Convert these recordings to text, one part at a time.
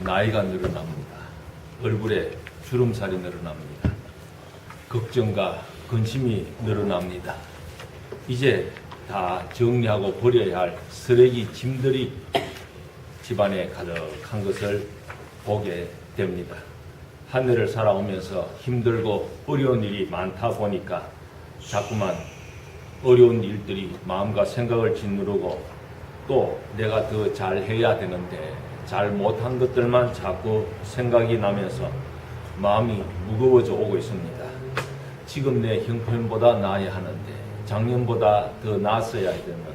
나이가 늘어납니다. 얼굴에 주름살이 늘어납니다. 걱정과 근심이 늘어납니다. 이제 다 정리하고 버려야 할 쓰레기 짐들이 집안에 가득한 것을 보게 됩니다. 한 해를 살아오면서 힘들고 어려운 일이 많다 보니까 자꾸만 어려운 일들이 마음과 생각을 짓누르고 또 내가 더 잘해야 되는데 잘 못한 것들만 자꾸 생각이 나면서 마음이 무거워져 오고 있습니다. 지금 내 형편보다 나아야 하는데 작년보다 더 나았어야 되는데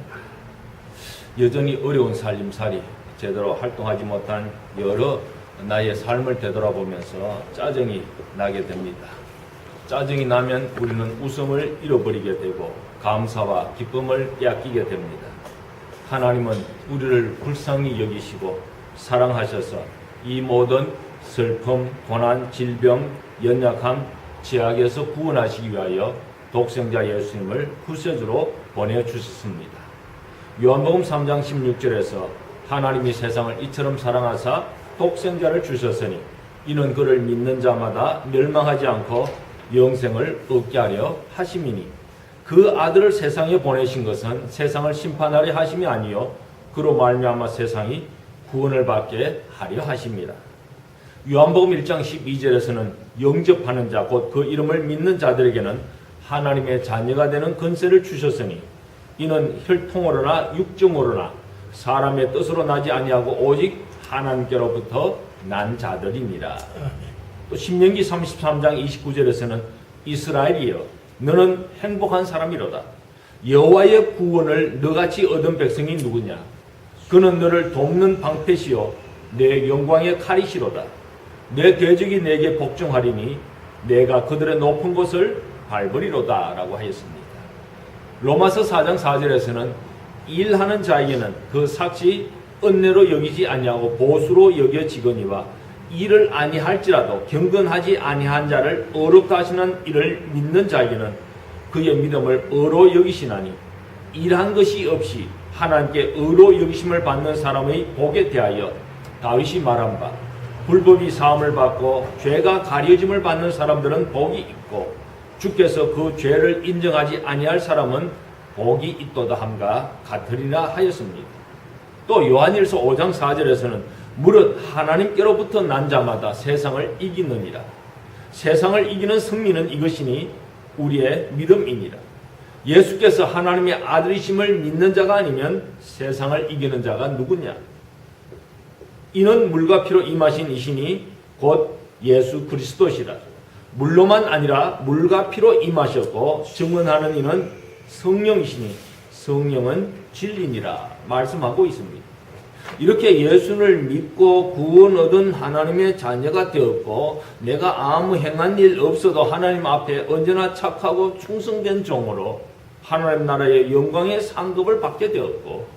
여전히 어려운 살림살이 제대로 활동하지 못한 여러 나의 삶을 되돌아보면서 짜증이 나게 됩니다. 짜증이 나면 우리는 웃음을 잃어버리게 되고 감사와 기쁨을 빼앗기게 됩니다. 하나님은 우리를 불쌍히 여기시고 사랑하셔서 이 모든 슬픔, 고난, 질병, 연약함, 죄악에서 구원하시기 위하여 독생자 예수님을 구세주로 보내주셨습니다. 요한복음 3장 16절에서 하나님이 세상을 이처럼 사랑하사 독생자를 주셨으니 이는 그를 믿는 자마다 멸망하지 않고 영생을 얻게 하려 하심이니 그 아들을 세상에 보내신 것은 세상을 심판하려 하심이 아니요 그로 말미암아 세상이 구원을 받게 하려 하심이라. 요한복음 1장 12절에서는 영접하는 자 곧 그 이름을 믿는 자들에게는 하나님의 자녀가 되는 권세를 주셨으니 이는 혈통으로나 육정으로나 사람의 뜻으로 나지 아니하고 오직 하나님께로부터 난 자들이니라. 또 신명기 33장 29절에서는 이스라엘이여 너는 행복한 사람이로다. 여호와의 구원을 너같이 얻은 백성이 누구냐? 그는 너를 돕는 방패시요 내 영광의 칼이시로다. 내 대적이 내게 복종하리니 내가 그들의 높은 곳을 밟으리로다 라고 하였습니다. 로마서 4장 4절에서는 일하는 자에게는 그 삭시 은혜로 여기지 아니하고 보수로 여겨지거니와 일을 아니할지라도 경건하지 아니한 자를 어렵다 하시는 이를 믿는 자에게는 그의 믿음을 의로 여기시나니 일한 것이 없이 하나님께 의로 여기심을 받는 사람의 복에 대하여 다윗이 말한 바 불법이 사함을 받고 죄가 가려짐을 받는 사람들은 복이 있고 주께서 그 죄를 인정하지 아니할 사람은 복이 있도다 함과 같으리라 하였습니다. 또 요한일서 5장 4절에서는 무릇 하나님께로부터 난 자마다 세상을 이기느니라. 세상을 이기는 승리는 이것이니 우리의 믿음이니라. 예수께서 하나님의 아들이심을 믿는 자가 아니면 세상을 이기는 자가 누구냐? 이는 물과 피로 임하신 이시니 곧 예수 그리스도시라. 물로만 아니라 물과 피로 임하셨고 증언하는 이는 성령이시니 성령은 진리니라 말씀하고 있습니다. 이렇게 예수를 믿고 구원 얻은 하나님의 자녀가 되었고 내가 아무 행한 일 없어도 하나님 앞에 언제나 착하고 충성된 종으로 하나님 나라의 영광의 상급을 받게 되었고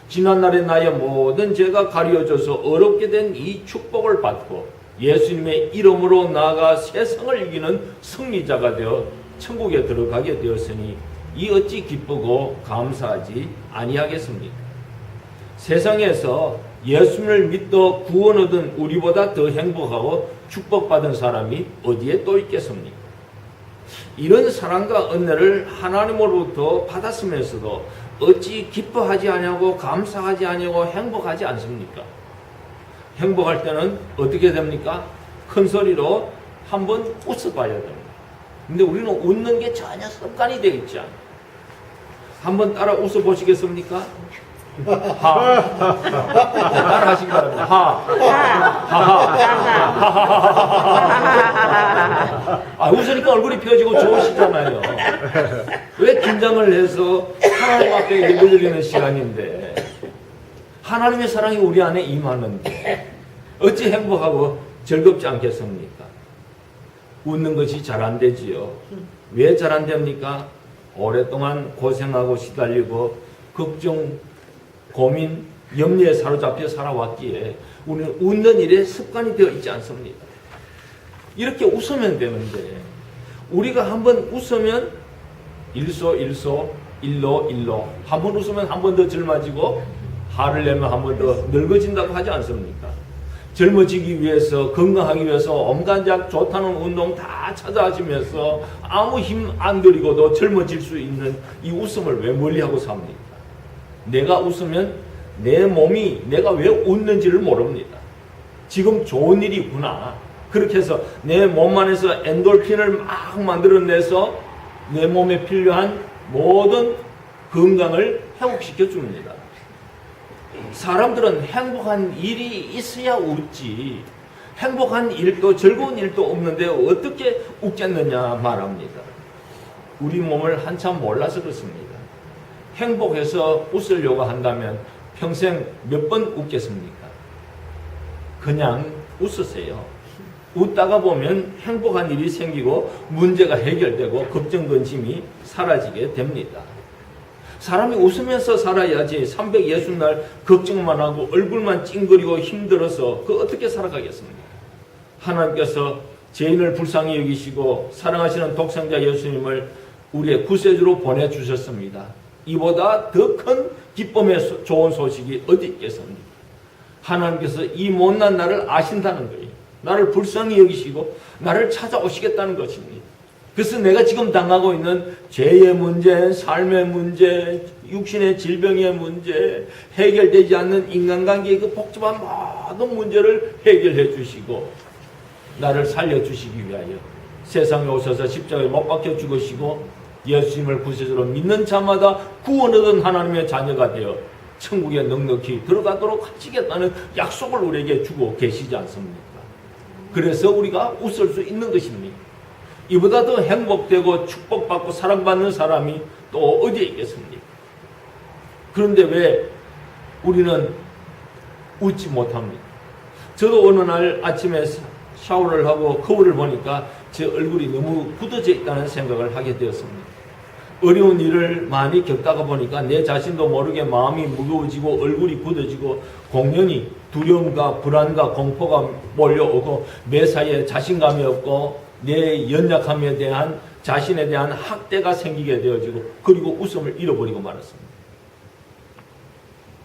지난날에 나의 모든 죄가 가려져서 어렵게 된 이 축복을 받고 예수님의 이름으로 나아가 세상을 이기는 승리자가 되어 천국에 들어가게 되었으니 이 어찌 기쁘고 감사하지 아니하겠습니까? 세상에서 예수님을 믿어 구원 얻은 우리보다 더 행복하고 축복받은 사람이 어디에 또 있겠습니까? 이런 사랑과 은혜를 하나님으로부터 받았으면서도 어찌 기뻐하지 아니하고 감사하지 아니하고 행복하지 않습니까? 행복할 때는 어떻게 됩니까? 큰 소리로 한번 웃어봐야 됩니다. 근데 우리는 웃는 게 전혀 습관이 되어 있지 않아요. 한번 따라 웃어보시겠습니까? 하. 따라 하시기 바랍니다. 하. 웃으니까 얼굴이 펴지고 좋으시잖아요. 왜 긴장을 해서 하나님 앞에 예배드리는 시간인데 하나님의 사랑이 우리 안에 임하는데 어찌 행복하고 즐겁지 않겠습니까? 웃는 것이 잘 안 되지요. 왜 잘 안 됩니까? 오랫동안 고생하고 시달리고 걱정, 고민, 염려에 사로잡혀 살아왔기에 우리는 웃는 일에 습관이 되어 있지 않습니다. 이렇게 웃으면 되는데 우리가 한번 웃으면 일소, 일로 한 번 웃으면 한 번 더 젊어지고 화를 내면 한 번 더 늙어진다고 하지 않습니까? 젊어지기 위해서, 건강하기 위해서 온갖 약 좋다는 운동 다 찾아하시면서 아무 힘 안 들이고도 젊어질 수 있는 이 웃음을 왜 멀리하고 삽니까? 내가 웃으면 내 몸이 내가 왜 웃는지를 모릅니다. 지금 좋은 일이 있구나. 그렇게 해서 내 몸 안에서 엔돌핀을 막 만들어내서 내 몸에 필요한 모든 건강을 회복시켜 줍니다. 사람들은 행복한 일이 있어야 웃지, 행복한 일도 즐거운 일도 없는데 어떻게 웃겠느냐 말합니다. 우리 몸을 한참 몰라서 그렇습니다. 행복해서 웃으려고 한다면 평생 몇 번 웃겠습니까? 그냥 웃으세요. 웃다가 보면 행복한 일이 생기고 문제가 해결되고 걱정 근심이 사라지게 됩니다. 사람이 웃으면서 살아야지 360날 걱정만 하고 얼굴만 찡그리고 힘들어서 그 어떻게 살아가겠습니까? 하나님께서 죄인을 불쌍히 여기시고 사랑하시는 독생자 예수님을 우리의 구세주로 보내주셨습니다. 이보다 더 큰 기쁨의 좋은 소식이 어디 있겠습니까? 하나님께서 이 못난 나를 아신다는 거예요. 나를 불쌍히 여기시고 나를 찾아오시겠다는 것입니다. 그래서 내가 지금 당하고 있는 죄의 문제, 삶의 문제, 육신의 질병의 문제, 해결되지 않는 인간관계의 그 복잡한 모든 문제를 해결해 주시고 나를 살려주시기 위하여 세상에 오셔서 십자가에 못 박혀 죽으시고 예수님을 구세주로 믿는 자마다 구원 얻은 하나님의 자녀가 되어 천국에 넉넉히 들어가도록 하시겠다는 약속을 우리에게 주고 계시지 않습니까? 그래서 우리가 웃을 수 있는 것입니다. 이보다 더 행복되고 축복받고 사랑받는 사람이 또 어디에 있겠습니까? 그런데 왜 우리는 웃지 못합니까? 저도 어느 날 아침에 샤워를 하고 거울을 보니까 제 얼굴이 너무 굳어져 있다는 생각을 하게 되었습니다. 어려운 일을 많이 겪다가 보니까 내 자신도 모르게 마음이 무거워지고 얼굴이 굳어지고 공연히 두려움과 불안과 공포가 몰려오고 매사에 자신감이 없고 내 연약함에 대한 자신에 대한 학대가 생기게 되어지고 그리고 웃음을 잃어버리고 말았습니다.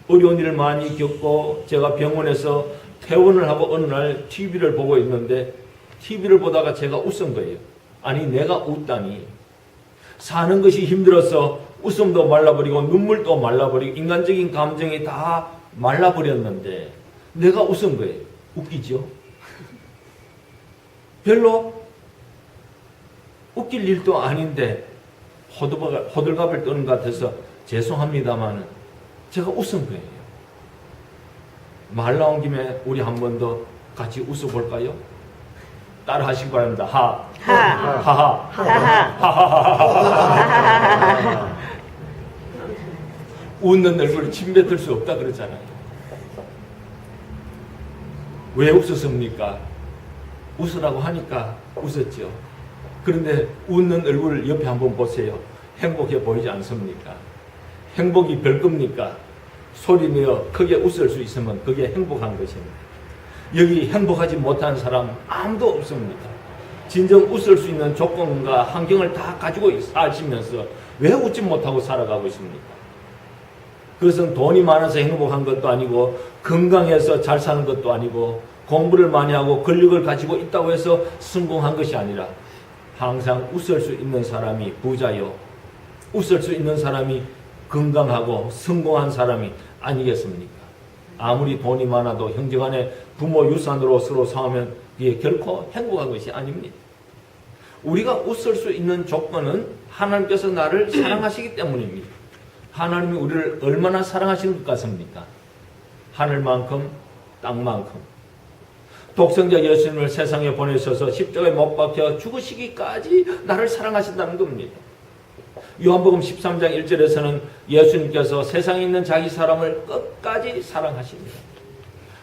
어려운 일을 많이 겪고 제가 병원에서 퇴원을 하고 어느 날 TV를 보고 있는데 TV를 보다가 제가 웃은 거예요. 아니 내가 웃다니. 사는 것이 힘들어서 웃음도 말라버리고 눈물도 말라버리고 인간적인 감정이 다 말라버렸는데 내가 웃은 거예요. 웃기죠? 별로 웃길 일도 아닌데 호들갑을 떠는 것 같아서 죄송합니다만 제가 웃은 거예요. 말 나온 김에 우리 한 번 더 같이 웃어볼까요? 따라 하시기 바랍니다. 하하하하. 웃는 얼굴을 침 뱉을 수 없다 그러잖아요. 왜 웃었습니까? 웃으라고 하니까 웃었죠. 그런데 웃는 얼굴 옆에 한번 보세요. 행복해 보이지 않습니까? 행복이 별겁니까? 소리내어 크게 웃을 수 있으면 그게 행복한 것입니다. 여기 행복하지 못한 사람 아무도 없습니다. 진정 웃을 수 있는 조건과 환경을 다 가지고 사시면서 왜 웃지 못하고 살아가고 있습니까? 그것은 돈이 많아서 행복한 것도 아니고 건강해서 잘 사는 것도 아니고 공부를 많이 하고 권력을 가지고 있다고 해서 성공한 것이 아니라 항상 웃을 수 있는 사람이 부자요. 웃을 수 있는 사람이 건강하고 성공한 사람이 아니겠습니까? 아무리 돈이 많아도 형제간에 부모 유산으로 서로 싸우면 이게 결코 행복한 것이 아닙니다. 우리가 웃을 수 있는 조건은 하나님께서 나를 사랑하시기 때문입니다. 하나님이 우리를 얼마나 사랑하시는 것 같습니까? 하늘만큼 땅만큼. 독생자 예수님을 세상에 보내셔서 십자가에 못 박혀 죽으시기까지 나를 사랑하신다는 겁니다. 요한복음 13장 1절에서는 예수님께서 세상에 있는 자기 사람을 끝까지 사랑하십니다.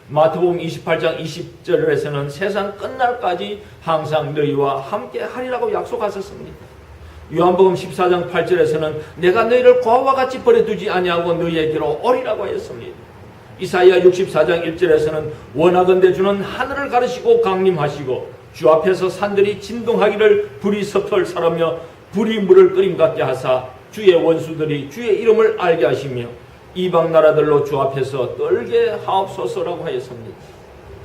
마태복음 28장 20절에서는 세상 끝날까지 항상 너희와 함께 하리라고 약속하셨습니다. 요한복음 14장 8절에서는 내가 너희를 고아와 같이 버려두지 아니하고 너희에게로 오리라고 하였습니다. 이사야 64장 1절에서는 원하건대 주는 하늘을 가르시고 강림하시고 주 앞에서 산들이 진동하기를 불이 섭설 사라며 불이 물을 끓임 같게 하사 주의 원수들이 주의 이름을 알게 하시며 이방 나라들로 주 앞에서 떨게 하옵소서라고 하였습니다.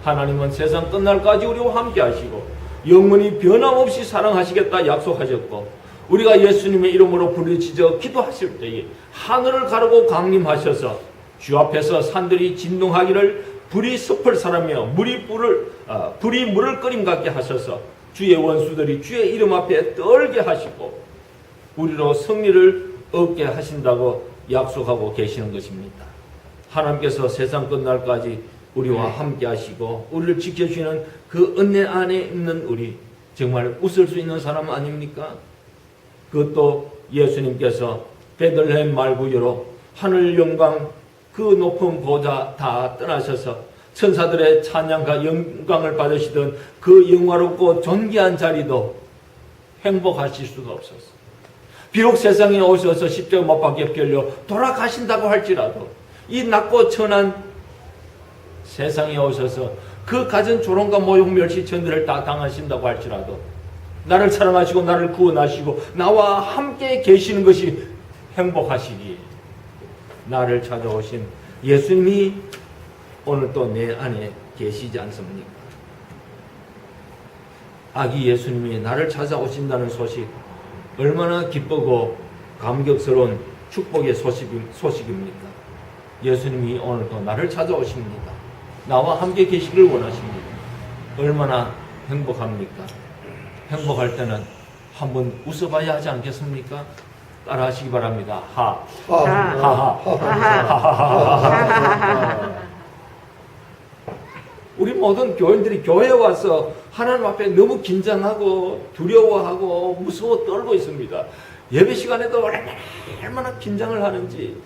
하나님은 세상 끝날까지 우리와 함께 하시고 영원히 변함없이 사랑하시겠다 약속하셨고, 우리가 예수님의 이름으로 부르짖어 기도하실 때에 하늘을 가르고 강림하셔서 주 앞에서 산들이 진동하기를 불이 섭을 사람이여 불이 물을 끓임 같게 하셔서 주의 원수들이 주의 이름 앞에 떨게 하시고 우리로 승리를 얻게 하신다고 약속하고 계시는 것입니다. 하나님께서 세상 끝날까지 우리와 함께 하시고 우리를 지켜주시는 그 은혜 안에 있는 우리, 정말 웃을 수 있는 사람 아닙니까? 그것도 예수님께서 베들레헴 말구유로 하늘 영광 그 높은 보좌 다 떠나셔서 천사들의 찬양과 영광을 받으시던 그 영화롭고 존귀한 자리도 행복하실 수가 없었어요. 비록 세상에 오셔서 십자가 못 박혀 끌려 돌아가신다고 할지라도 이 낮고 천한 세상에 오셔서 그 갖은 조롱과 모욕 멸시 천대를 다 당하신다고 할지라도 나를 사랑하시고 나를 구원하시고 나와 함께 계시는 것이 행복하시기에 나를 찾아오신 예수님이 오늘 또 내 안에 계시지 않습니까? 아기 예수님이 나를 찾아오신다는 소식, 얼마나 기쁘고 감격스러운 축복의 소식입니까? 예수님이 오늘 또 나를 찾아오십니다. 나와 함께 계시길 원하십니다. 얼마나 행복합니까? 행복할 때는 한번 웃어봐야 하지 않겠습니까? 따라하시기 바랍니다. 우리 모든 교인들이 교회에 와서 하나님 앞에 너무 긴장하고 두려워하고 무서워 떨고 있습니다. 예배 시간에도 얼마나 긴장을 하는지.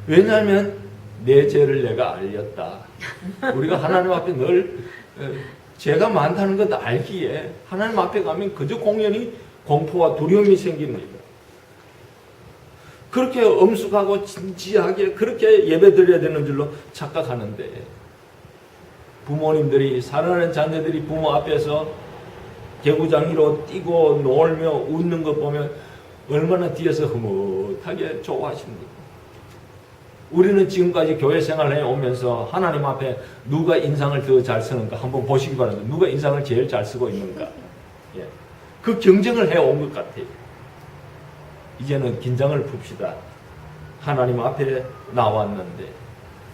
왜냐하면 내 죄를 내가 알렸다. 우리가 하나님 앞에 늘 죄가 많다는 것 알기에 하나님 앞에 가면 그저 공연히 공포와 두려움이 생깁니다. 그렇게 엄숙하고 진지하게 그렇게 예배 드려야 되는 줄로 착각하는데, 부모님들이, 사랑하는 자녀들이 부모 앞에서 개구장이로 뛰고 놀며 웃는 것 보면 얼마나 뒤에서 흐뭇하게 좋아하십니까? 우리는 지금까지 교회 생활을 해오면서 하나님 앞에 누가 인상을 더 잘 쓰는가 한번 보시기 바랍니다. 누가 인상을 제일 잘 쓰고 있는가. 예. 그 경쟁을 해온 것 같아요. 이제는 긴장을 풉시다. 하나님 앞에 나왔는데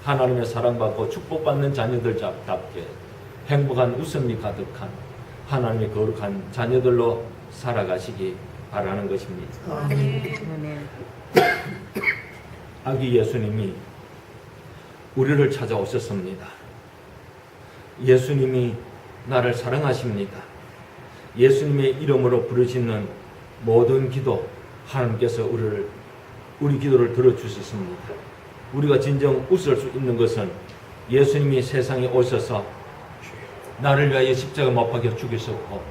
하나님의 사랑받고 축복받는 자녀들답게 행복한 웃음이 가득한 하나님의 거룩한 자녀들로 살아가시기 바라는 것입니다. 아기 예수님이 우리를 찾아오셨습니다. 예수님이 나를 사랑하십니다. 예수님의 이름으로 부르짖는 모든 기도, 하나님께서 우리 기도를 들어주셨습니다. 우리가 진정 웃을 수 있는 것은 예수님이 세상에 오셔서 나를 위하여 십자가 못 박혀 죽으셨고,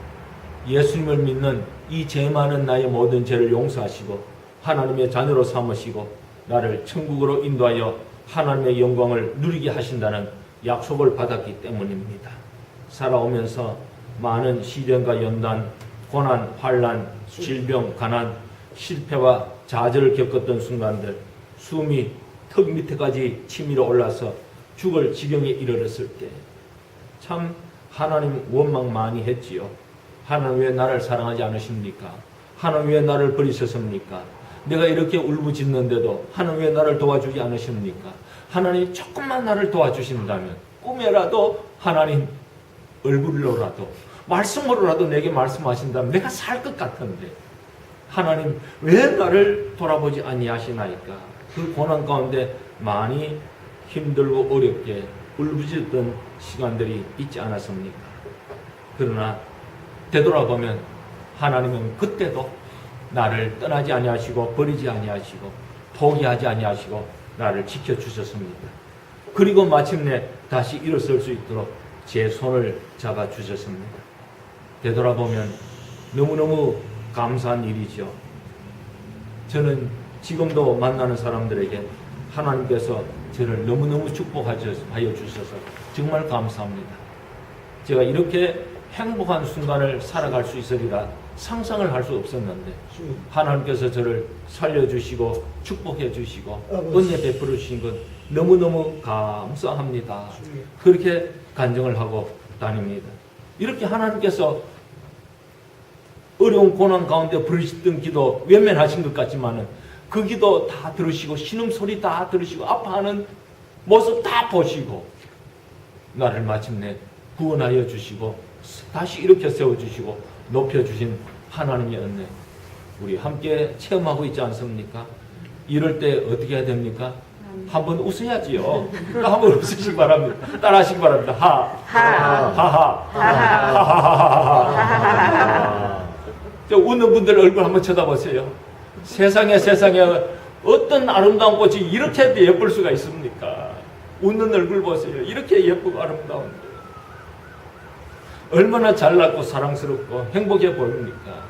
예수님을 믿는 이 죄 많은 나의 모든 죄를 용서하시고 하나님의 자녀로 삼으시고 나를 천국으로 인도하여 하나님의 영광을 누리게 하신다는 약속을 받았기 때문입니다. 살아오면서 많은 시련과 연단, 고난, 환난, 질병, 가난, 실패와 좌절을 겪었던 순간들, 숨이 턱 밑에까지 치밀어 올라서 죽을 지경에 이르렀을 때 참 하나님 원망 많이 했지요. 하나님 왜 나를 사랑하지 않으십니까? 하나님 왜 나를 버리셨습니까? 내가 이렇게 울부짖는데도 하나님 왜 나를 도와주지 않으십니까? 하나님 조금만 나를 도와주신다면, 꿈에라도 하나님 얼굴로라도 말씀으로라도 내게 말씀하신다면 내가 살 것 같은데 하나님 왜 나를 돌아보지 아니하시나이까? 그 고난 가운데 많이 힘들고 어렵게 울부짖던 시간들이 있지 않았습니까? 그러나 되돌아보면 하나님은 그때도 나를 떠나지 아니하시고 버리지 아니하시고 포기하지 아니하시고 나를 지켜주셨습니다. 그리고 마침내 다시 일어설 수 있도록 제 손을 잡아주셨습니다. 되돌아보면 너무너무 감사한 일이죠. 저는 지금도 만나는 사람들에게 하나님께서 저를 너무너무 축복하여 주셔서 정말 감사합니다. 제가 이렇게 행복한 순간을 살아갈 수 있으리라 상상을 할 수 없었는데 하나님께서 저를 살려주시고 축복해 주시고 은혜 베풀어 주신 것 너무너무 감사합니다. 그렇게 간증을 하고 다닙니다. 이렇게 하나님께서 어려운 고난 가운데 부르시던 기도 외면하신 것 같지만은 그 기도 다 들으시고 신음소리 다 들으시고 아파하는 모습 다 보시고 나를 마침내 구원하여 주시고 다시 일으켜 세워주시고 높여주신 하나님의 은혜 우리 함께 체험하고 있지 않습니까? 이럴 때 어떻게 해야 됩니까? 한번 웃어야지요. 한번 웃으시기 바랍니다. 따라하시기 바랍니다. 하하하하. 웃는 분들 얼굴 한번 쳐다보세요. 세상에 어떤 아름다운 꽃이 이렇게 예쁠 수가 있습니까? 웃는 얼굴 보세요. 이렇게 예쁘고 아름다운 얼마나 잘났고 사랑스럽고 행복해 보입니까?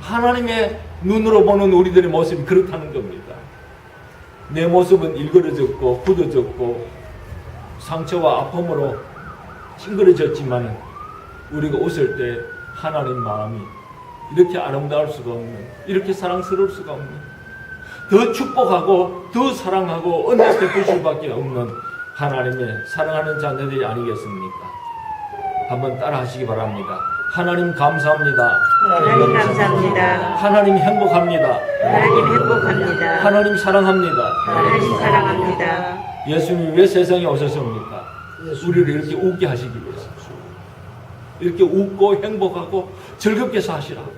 하나님의 눈으로 보는 우리들의 모습이 그렇다는 겁니다. 내 모습은 일그러졌고 굳어졌고 상처와 아픔으로 찡그러졌지만 우리가 웃을 때 하나님 마음이 이렇게 아름다울 수가 없는, 이렇게 사랑스러울 수가 없는, 더 축복하고 더 사랑하고 은혜 베푸실 밖에 없는 하나님의 사랑하는 자녀들이 아니겠습니까? 한번 따라 하시기 바랍니다. 하나님 감사합니다. 하나님 감사합니다. 하나님 행복합니다. 하나님 행복합니다. 하나님 사랑합니다. 하나님 사랑합니다. 예수님이 왜 세상에 오셨습니까? 우리를 이렇게 웃게 하시기 위해서. 이렇게 웃고 행복하고 즐겁게 사시라고.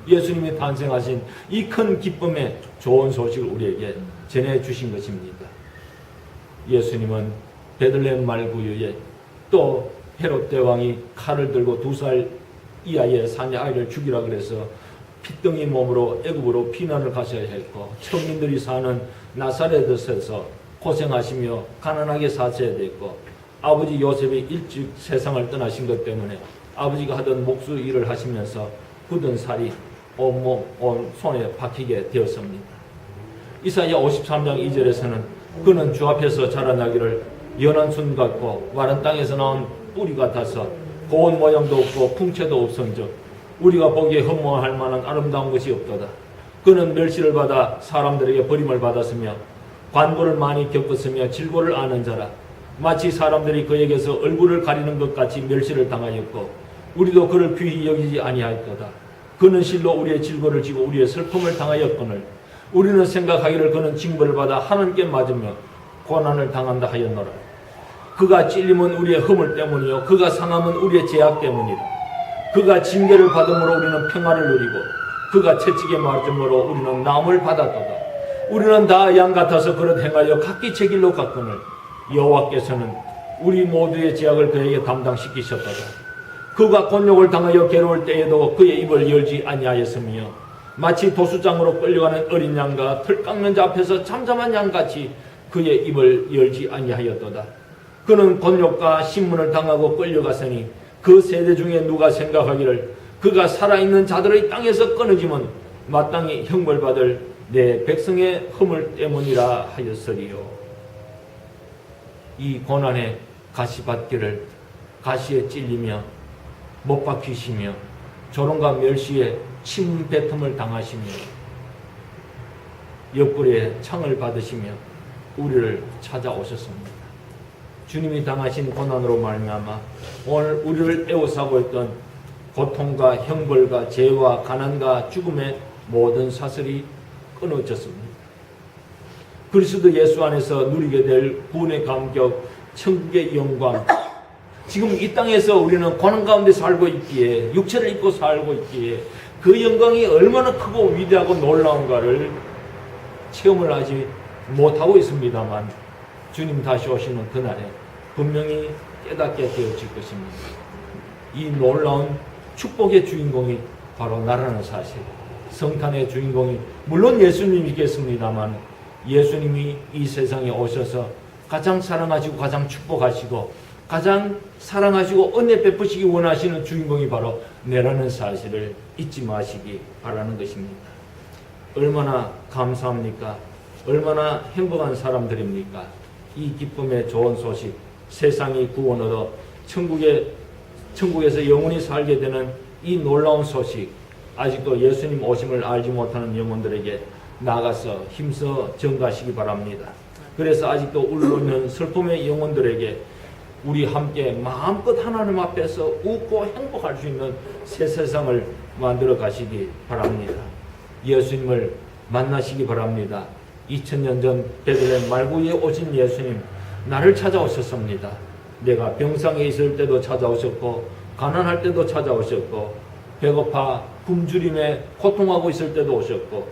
예수님이 탄생하신 이 큰 기쁨의 좋은 소식을 우리에게 전해주신 것입니다. 예수님은 베들레헴 말구유에 또 헤롯 대왕이 칼을 들고 2살 이하의 사내아이를 죽이라 그래서 핏덩이 몸으로 애굽으로 피난을 가셔야 했고 천민들이 사는 나사렛에서 고생하시며 가난하게 사셔야 됐고 아버지 요셉이 일찍 세상을 떠나신 것 때문에 아버지가 하던 목수 일을 하시면서 굳은 살이 온 손에 박히게 되었습니다. 이사야 53장 2절에서는 그는 주 앞에서 자라나기를 연한 순 같고 마른 땅에서 나온 뿌리 같아서 고운 모양도 없고 풍채도 없은즉 우리가 보기에 흠모할 만한 아름다운 것이 없도다. 그는 멸시를 받아 사람들에게 버림을 받았으며 관고를 많이 겪었으며 질고를 아는 자라. 마치 사람들이 그에게서 얼굴을 가리는 것 같이 멸시를 당하였고 우리도 그를 귀히 여기지 아니하였도다. 그는 실로 우리의 질고를 지고 우리의 슬픔을 당하였거늘 우리는 생각하기를 그는 징벌을 받아 하나님께 맞으며 고난을 당한다 하였노라. 그가 찔림은 우리의 허물 때문이요 그가 상함은 우리의 죄악 때문이라. 그가 징계를 받음으로 우리는 평화를 누리고 그가 채찍에 맞음으로 우리는 나음을 받았도다. 우리는 다 양 같아서 그릇 행하여 각기 제 길로 갔거늘 여호와께서는 우리 모두의 죄악을 그에게 담당시키셨도다. 그가 곤욕을 당하여 괴로울 때에도 그의 입을 열지 아니하였으며 마치 도수장으로 끌려가는 어린 양과 털 깎는 자 앞에서 잠잠한 양같이 그의 입을 열지 아니하였도다. 그는 곤욕과 신문을 당하고 끌려갔으니 그 세대 중에 누가 생각하기를 그가 살아있는 자들의 땅에서 끊어지면 마땅히 형벌받을 내 백성의 허물 때문이라 하였으리요. 이 고난의 가시받기를 가시에 찔리며 못 박히시며 조롱과 멸시에 침 뱉음을 당하시며 옆구리에 창을 받으시며 우리를 찾아오셨습니다. 주님이 당하신 고난으로 말미암아 오늘 우리를 애워싸고 있던 고통과 형벌과 죄와 가난과 죽음의 모든 사슬이 끊어졌습니다. 그리스도 예수 안에서 누리게 될 구원의 감격, 천국의 영광. 지금 이 땅에서 우리는 고난 가운데 살고 있기에 육체를 입고 살고 있기에 그 영광이 얼마나 크고 위대하고 놀라운가를 체험을 하지 못하고 있습니다만 주님 다시 오시는 그날에 분명히 깨닫게 되어질 것입니다. 이 놀라운 축복의 주인공이 바로 나라는 사실, 성탄의 주인공이 물론 예수님이겠습니다만 예수님이 이 세상에 오셔서 가장 사랑하시고 가장 축복하시고 가장 사랑하시고 은혜 베푸시기 원하시는 주인공이 바로 내라는 사실을 잊지 마시기 바라는 것입니다. 얼마나 감사합니까? 얼마나 행복한 사람들입니까? 이 기쁨의 좋은 소식, 세상이 구원 얻어 천국에서 영원히 살게 되는 이 놀라운 소식, 아직도 예수님 오심을 알지 못하는 영혼들에게 나가서 힘써 전가하시기 바랍니다. 그래서 아직도 울고 있는 슬픔의 영혼들에게 우리 함께 마음껏 하나님 앞에서 웃고 행복할 수 있는 새 세상을 만들어 가시기 바랍니다. 예수님을 만나시기 바랍니다. 2000년 전 베들레헴 말구에 오신 예수님, 나를 찾아오셨습니다. 내가 병상에 있을 때도 찾아오셨고 가난할 때도 찾아오셨고 배고파 굶주림에 고통하고 있을 때도 오셨고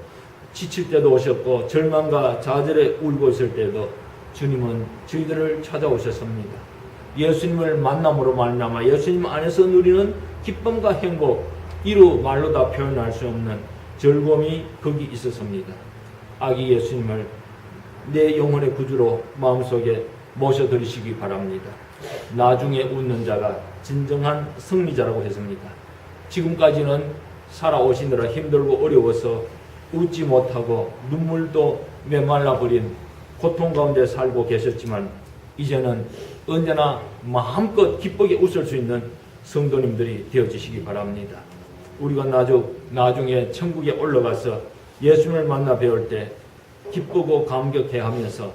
지칠 때도 오셨고 절망과 좌절에 울고 있을 때도 주님은 저희들을 찾아오셨습니다. 예수님을 만남으로 말미암아 예수님 안에서 누리는 기쁨과 행복, 이루 말로 다 표현할 수 없는 즐거움이 거기 있었습니다. 아기 예수님을 내 영혼의 구주로 마음속에 모셔드리시기 바랍니다. 나중에 웃는 자가 진정한 승리자라고 했습니다. 지금까지는 살아오시느라 힘들고 어려워서 웃지 못하고 눈물도 메말라 버린 고통 가운데 살고 계셨지만 이제는 언제나 마음껏 기쁘게 웃을 수 있는 성도님들이 되어주시기 바랍니다. 우리가 나중에 천국에 올라가서 예수님을 만나 뵈올 때 기쁘고 감격해하면서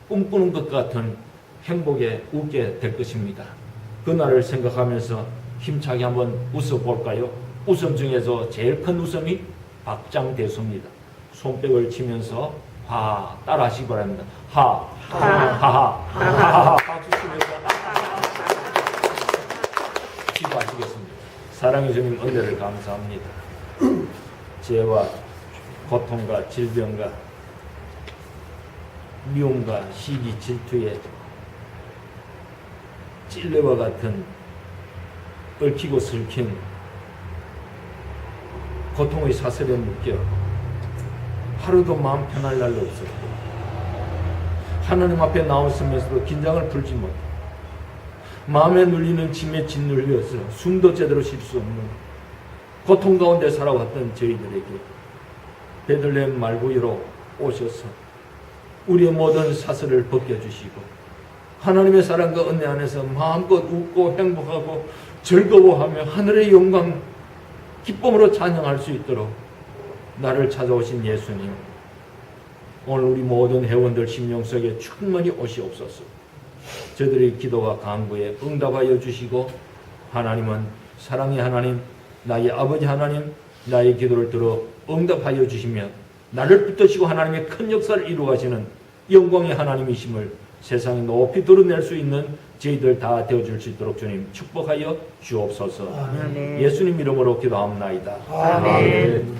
꿈꾸는 것 같은 행복에 웃게 될 것입니다. 그날을 생각하면서 힘차게 한번 웃어볼까요? 웃음 중에서 제일 큰 웃음이 박장대소입니다. 손뼉을 치면서 하 따라 하시기 바랍니다. 하하하하 박수 치면서 기도하시겠습니다. 사랑의 주님 은혜를 감사합니다. 죄와 고통과 질병과 미움과 시기 질투에 찔레와 같은 얽히고 슬킨 고통의 사슬에 묶여 하루도 마음 편할 날도 없었고 하나님 앞에 나왔으면서도 긴장을 풀지 못하고 마음에 눌리는 짐에 짓눌려서 숨도 제대로 쉴 수 없는 고통 가운데 살아왔던 저희들에게 베들레헴 말구이로 오셔서 우리의 모든 사슬을 벗겨주시고 하나님의 사랑과 은혜 안에서 마음껏 웃고 행복하고 즐거워하며 하늘의 영광 기쁨으로 찬양할 수 있도록 나를 찾아오신 예수님, 오늘 우리 모든 회원들 심령 속에 충만히 오시옵소서. 저들의 기도와 간구에 응답하여 주시고 하나님은 사랑의 하나님, 나의 아버지 하나님, 나의 기도를 들어 응답하여 주시며 나를 붙드시고 하나님의 큰 역사를 이루어가시는 영광의 하나님이심을 세상에 높이 드러낼 수 있는 저희들 다 되어줄 수 있도록 주님 축복하여 주옵소서. 아멘. 예수님 이름으로 기도합나이다. 아멘.